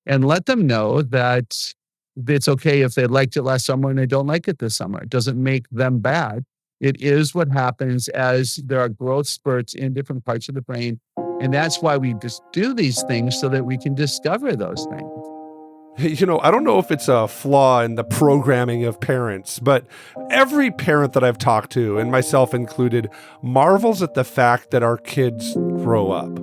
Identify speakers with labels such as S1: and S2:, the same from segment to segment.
S1: and let them know that it's okay if they liked it last summer and they don't like it this summer. It doesn't make them bad. It is what happens as there are growth spurts in different parts of the brain. And that's why we just do these things so that we can discover those things.
S2: I don't know if it's a flaw in the programming of parents, but every parent that I've talked to, and myself included, marvels at the fact that our kids grow up.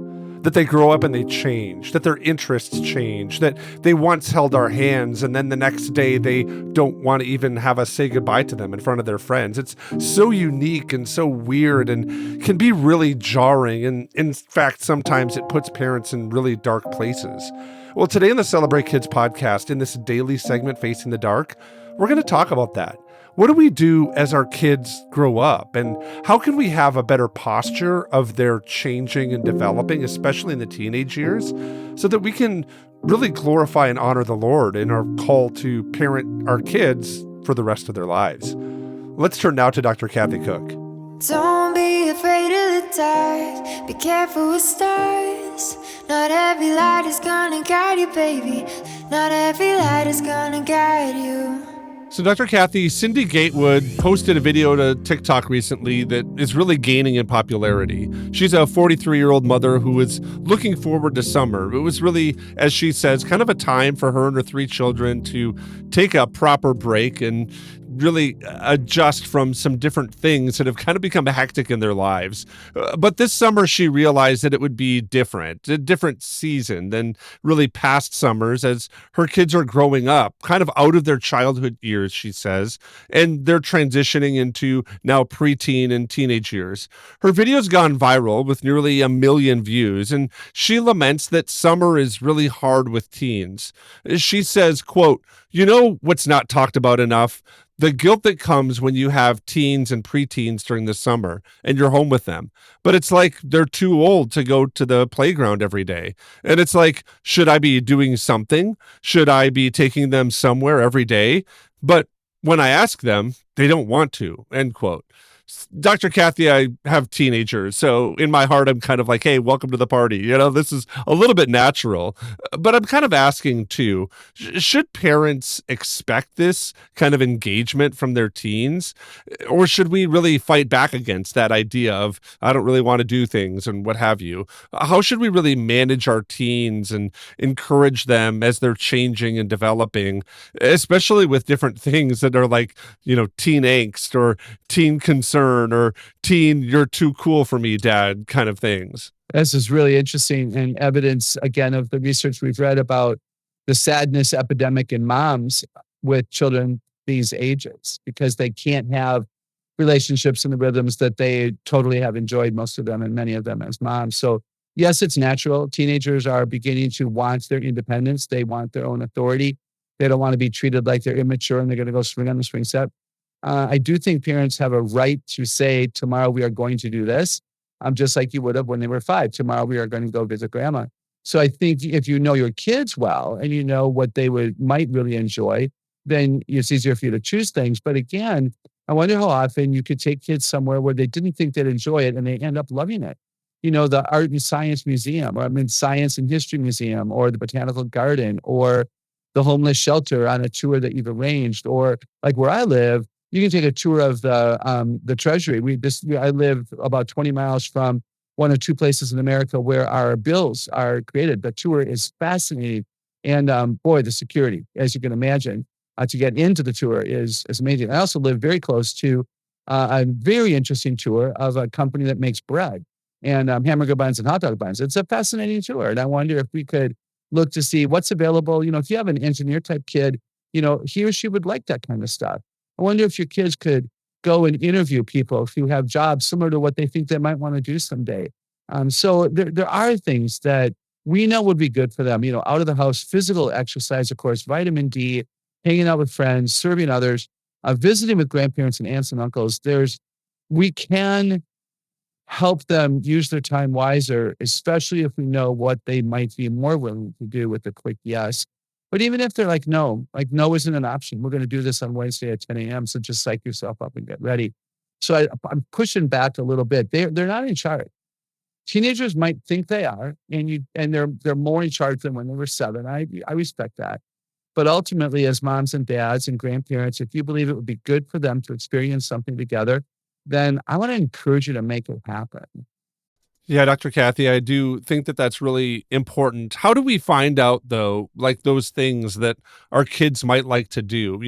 S2: That they grow up and they change, that their interests change, that they once held our hands and then the next day they don't want to even have us say goodbye to them in front of their friends. It's so unique and so weird and can be really jarring. And in fact, sometimes it puts parents in really dark places. Well, today in the Celebrate Kids podcast, in this daily segment, Facing the Dark, we're going to talk about that. What do we do as our kids grow up? And how can we have a better posture of their changing and developing, especially in the teenage years, so that we can really glorify and honor the Lord in our call to parent our kids for the rest of their lives? Let's turn now to Dr. Kathy Cook.
S3: Don't be afraid of the dark. Be careful with stars. Not every light is gonna guide you, baby. Not every light is gonna guide you.
S2: So Dr. Kathy, Cindy Gatewood posted a video to TikTok recently that is really gaining in popularity. She's a 43-year-old mother who is looking forward to summer. It was really, as she says, kind of a time for her and her 3 children to take a proper break and really adjust from some different things that have kind of become hectic in their lives. But this summer, she realized that it would be different, a different season than really past summers, as her kids are growing up, kind of out of their childhood years, she says, and they're transitioning into now preteen and teenage years. Her video's gone viral with nearly 1 million views, and she laments that summer is really hard with teens. She says, quote, "You know what's not talked about enough? The guilt that comes when you have teens and preteens during the summer and you're home with them. But it's like they're too old to go to the playground every day. And it's like, should I be doing something? Should I be taking them somewhere every day? But when I ask them, they don't want to," end quote. Dr. Kathy, I have teenagers, so in my heart, I'm kind of like, hey, welcome to the party. This is a little bit natural, but I'm kind of asking too, should parents expect this kind of engagement from their teens? Or should we really fight back against that idea of, I don't really want to do things and what have you? How should we really manage our teens and encourage them as they're changing and developing, especially with different things that are like, teen angst or teen concern or teen, you're too cool for me, dad, kind of things?
S1: This is really interesting and evidence, again, of the research we've read about the sadness epidemic in moms with children these ages, because they can't have relationships and the rhythms that they totally have enjoyed, most of them and many of them as moms. So yes, it's natural. Teenagers are beginning to want their independence. They want their own authority. They don't want to be treated like they're immature and they're going to go swing on the swing set. I do think parents have a right to say, tomorrow we are going to do this. Just like you would have when they were 5. Tomorrow we are going to go visit grandma. So I think if you know your kids well and you know what they might really enjoy, then it's easier for you to choose things. But again, I wonder how often you could take kids somewhere where they didn't think they'd enjoy it and they end up loving it. The Art and Science Museum, or Science and History Museum, or the Botanical Garden, or the homeless shelter on a tour that you've arranged, or like where I live, you can take a tour of the Treasury. I live about 20 miles from one or 2 places in America where our bills are created. The tour is fascinating. And boy, the security, as you can imagine, to get into the tour is amazing. I also live very close to a very interesting tour of a company that makes bread and hamburger buns and hot dog buns. It's a fascinating tour. And I wonder if we could look to see what's available. If you have an engineer type kid, he or she would like that kind of stuff. I wonder if your kids could go and interview people who have jobs similar to what they think they might want to do someday. So there are things that we know would be good for them, out of the house, physical exercise, of course, vitamin D, hanging out with friends, serving others, visiting with grandparents and aunts and uncles. We can help them use their time wiser, especially if we know what they might be more willing to do with a quick yes. But even if they're like no isn't an option. We're going to do this on Wednesday at 10 a.m. So just psych yourself up and get ready. So I'm pushing back a little bit. They're not in charge. Teenagers might think they are, and they're more in charge than when they were 7. I respect that. But ultimately, as moms and dads and grandparents, if you believe it would be good for them to experience something together, then I want to encourage you to make it happen.
S2: Yeah, Dr. Kathy, I do think that that's really important. How do we find out, though, like those things that our kids might like to do?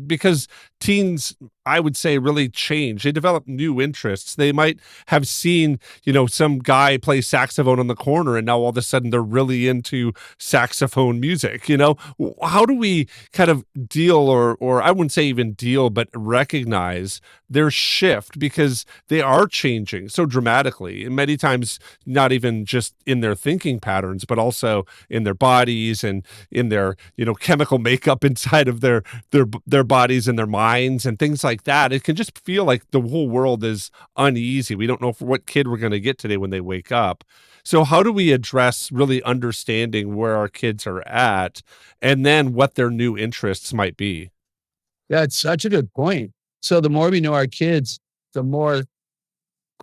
S2: Because teens, I would say, really change. They develop new interests. They might have seen, some guy play saxophone on the corner, and now all of a sudden they're really into saxophone music. How do we kind of deal, or I wouldn't say even deal, but recognize their shift because they are changing so dramatically, and many times not even just in their thinking patterns, but also in their bodies and in their chemical makeup inside of their bodies and their minds and things like that. It can just feel like the whole world is uneasy. We don't know for what kid we're going to get today when they wake up. So how do we address really understanding where our kids are at and then what their new interests might be?
S1: Yeah, it's such a good point. So the more we know our kids, the more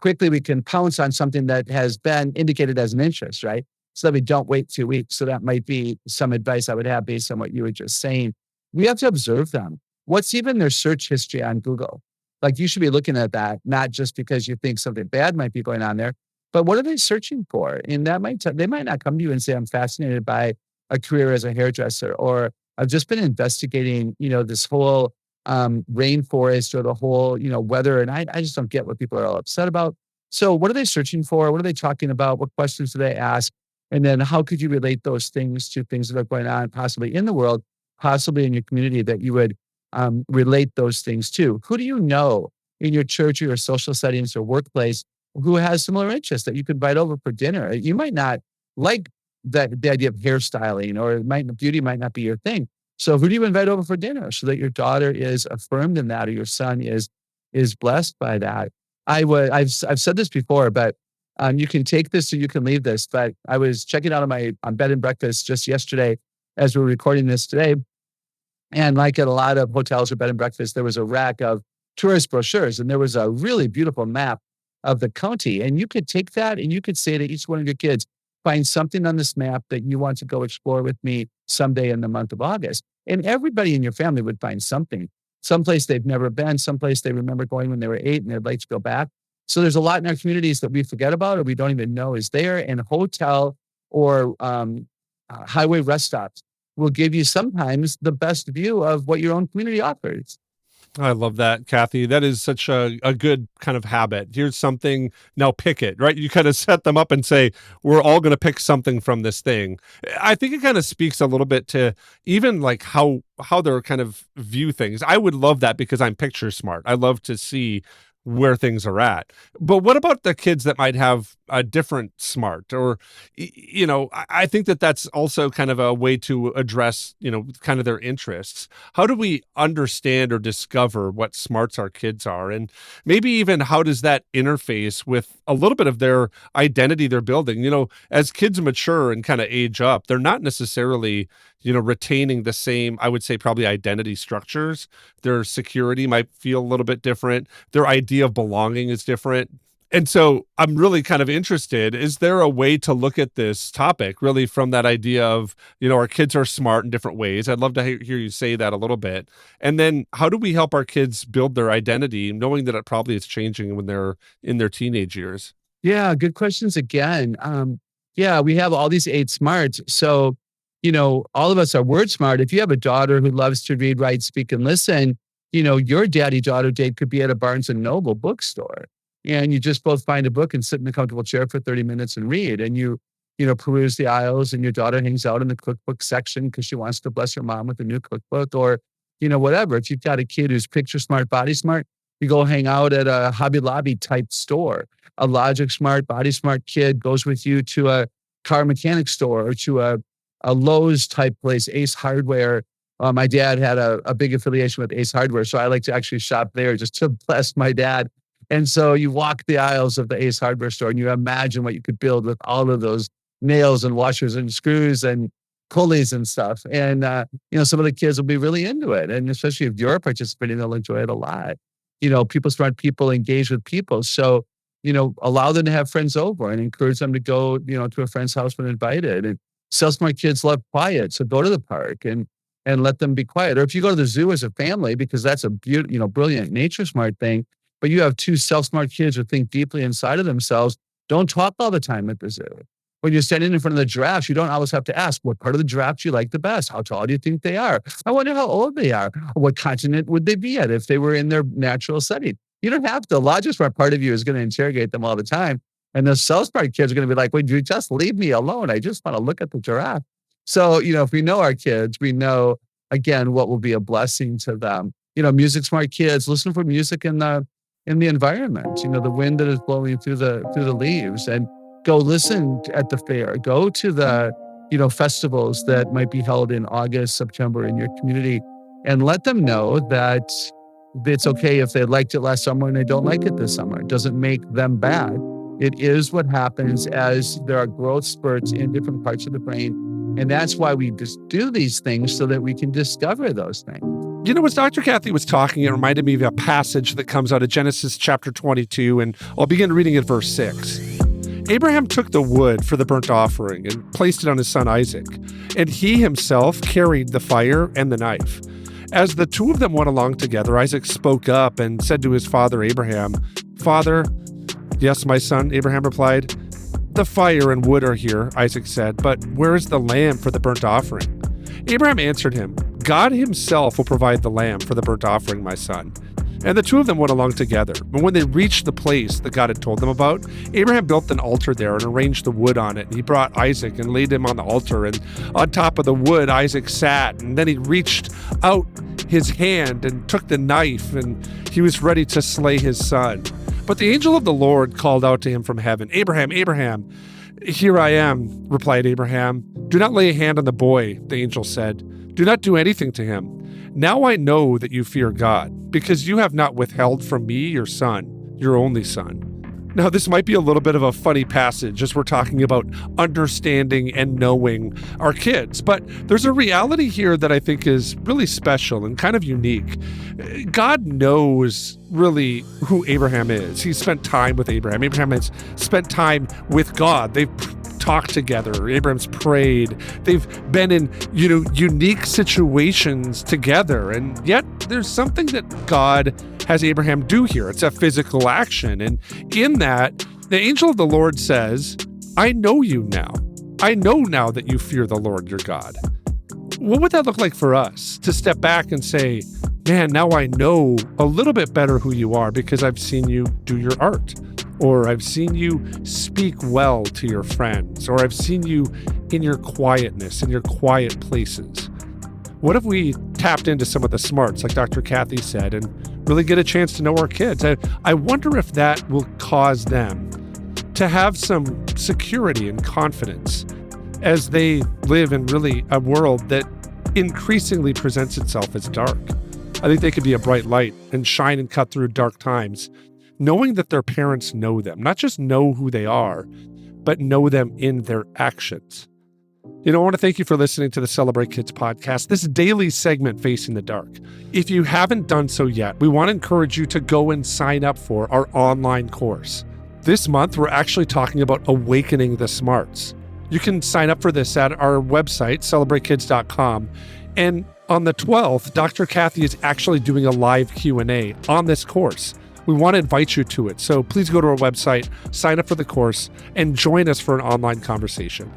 S1: quickly we can pounce on something that has been indicated as an interest, right? So that we don't wait 2 weeks. So that might be some advice I would have based on what you were just saying. We have to observe them. What's even their search history on Google? Like you should be looking at that, not just because you think something bad might be going on there, but what are they searching for? And that they might not come to you and say, I'm fascinated by a career as a hairdresser, or I've just been investigating, this whole rainforest or the whole, weather. And I just don't get what people are all upset about. So what are they searching for? What are they talking about? What questions do they ask? And then how could you relate those things to things that are going on possibly in the world, possibly in your community that you would relate those things to? Who do you know in your church or your social settings or workplace who has similar interests that you could invite over for dinner? You might not like the idea of hairstyling, or beauty might not be your thing. So who do you invite over for dinner so that your daughter is affirmed in that, or your son is blessed by that? I've said this before, but you can take this or you can leave this. But I was checking out on bed and breakfast just yesterday as we're recording this today. And like at a lot of hotels or bed and breakfast, there was a rack of tourist brochures, and there was a really beautiful map of the county. And you could take that and you could say to each one of your kids, find something on this map that you want to go explore with me someday in the month of August. And everybody in your family would find something, someplace they've never been, someplace they remember going when they were 8 and they'd like to go back. So there's a lot in our communities that we forget about or we don't even know is there. And hotel or highway rest stops will give you sometimes the best view of what your own community offers.
S2: I love that, Kathy. That is such a good kind of habit. Here's something, now pick it, right? You kind of set them up and say, we're all going to pick something from this thing. I think it kind of speaks a little bit to even like how they're kind of view things. I would love that because I'm picture smart. I love to see where things are at. But what about the kids that might have a different smart, or, I think that that's also kind of a way to address, kind of their interests. How do we understand or discover what smarts our kids are? And maybe even how does that interface with a little bit of their identity they're building? As kids mature and kind of age up, they're not necessarily, retaining the same, I would say, probably identity structures. Their security might feel a little bit different. Their idea of belonging is different. And so I'm really kind of interested, is there a way to look at this topic really from that idea of, our kids are smart in different ways? I'd love to hear you say that a little bit. And then how do we help our kids build their identity, knowing that it probably is changing when they're in their teenage years?
S1: Yeah, good questions again. We have all these 8 smarts. So, all of us are word smart. If you have a daughter who loves to read, write, speak, and listen, your daddy-daughter date could be at a Barnes & Noble bookstore. And you just both find a book and sit in a comfortable chair for 30 minutes and read. And you peruse the aisles, and your daughter hangs out in the cookbook section because she wants to bless her mom with a new cookbook, or, whatever. If you've got a kid who's picture smart, body smart, you go hang out at a Hobby Lobby type store. A Logic smart, body smart kid goes with you to a car mechanic store or to a Lowe's type place, Ace Hardware. My dad had a big affiliation with Ace Hardware, so I like to actually shop there just to bless my dad. And so you walk the aisles of the Ace Hardware store and you imagine what you could build with all of those nails and washers and screws and pulleys and stuff. And, some of the kids will be really into it. And especially if you're participating, they'll enjoy it a lot. People smart people engage with people. So allow them to have friends over and encourage them to go, to a friend's house when invited. And Self Smart kids love quiet. So go to the park and let them be quiet. Or if you go to the zoo as a family, because that's a brilliant nature smart thing, but you have two Self Smart kids who think deeply inside of themselves, don't talk all the time at the zoo. When you're standing in front of the giraffes, you don't always have to ask, what part of the giraffe do you like the best? How tall do you think they are? I wonder how old they are. What continent would they be at if they were in their natural setting? You don't have to. The logic smart part of you is going to interrogate them all the time. And the Self Smart kids are going to be like, would you just leave me alone? I just want to look at the giraffe. So, if we know our kids, we know, again, what will be a blessing to them. Music smart kids, listen for music in the environment, the wind that is blowing through the leaves, and go listen at the fair, go to the, festivals that might be held in August, September in your community, and let them know that it's okay if they liked it last summer and they don't like it this summer. It doesn't make them bad. It is what happens as there are growth spurts in different parts of the brain. And that's why we just do these things, so that we can discover those things.
S2: As Dr. Kathy was talking, it reminded me of a passage that comes out of Genesis chapter 22, and I'll begin reading at verse 6. Abraham took the wood for the burnt offering and placed it on his son Isaac, and he himself carried the fire and the knife. As the two of them went along together, Isaac spoke up and said to his father Abraham, "Father." "Yes, my son," Abraham replied. "The fire and wood are here," Isaac said, "but where is the lamb for the burnt offering?" Abraham answered him, "God himself will provide the lamb for the burnt offering, my son." And the two of them went along together. And when they reached the place that God had told them about, Abraham built an altar there and arranged the wood on it. And he brought Isaac and laid him on the altar. And on top of the wood, Isaac sat. And then he reached out his hand and took the knife, and he was ready to slay his son. But the angel of the Lord called out to him from heaven, "Abraham, Abraham." "Here I am," replied Abraham. "Do not lay a hand on the boy," the angel said. "Do not do anything to him. Now I know that you fear God, because you have not withheld from me your son, your only son." Now, this might be a little bit of a funny passage as we're talking about understanding and knowing our kids, but there's a reality here that I think is really special and kind of unique. God knows really who Abraham is. He spent time with Abraham. Abraham has spent time with God. They've talked together. Abraham's prayed. They've been in, unique situations together. And yet there's something that God has Abraham do here. It's a physical action. And in that, the angel of the Lord says, "I know you now. I know now that you fear the Lord your God." What would that look like for us to step back and say, man, now I know a little bit better who you are because I've seen you do your art, or I've seen you speak well to your friends, or I've seen you in your quietness, in your quiet places. What if we tapped into some of the smarts, like Dr. Kathy said, and really get a chance to know our kids? I wonder if that will cause them to have some security and confidence as they live in really a world that increasingly presents itself as dark. I think they could be a bright light and shine and cut through dark times, knowing that their parents know them, not just know who they are, but know them in their actions. I want to thank you for listening to the Celebrate Kids podcast, this daily segment, Facing the Dark. If you haven't done so yet, we want to encourage you to go and sign up for our online course. This month, we're actually talking about awakening the smarts. You can sign up for this at our website, celebratekids.com. And on the 12th, Dr. Kathy is actually doing a live Q&A on this course. We want to invite you to it. So please go to our website, sign up for the course, and join us for an online conversation.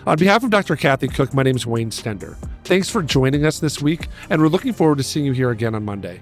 S2: On behalf of Dr. Kathy Cook, my name is Wayne Stender. Thanks for joining us this week, and we're looking forward to seeing you here again on Monday.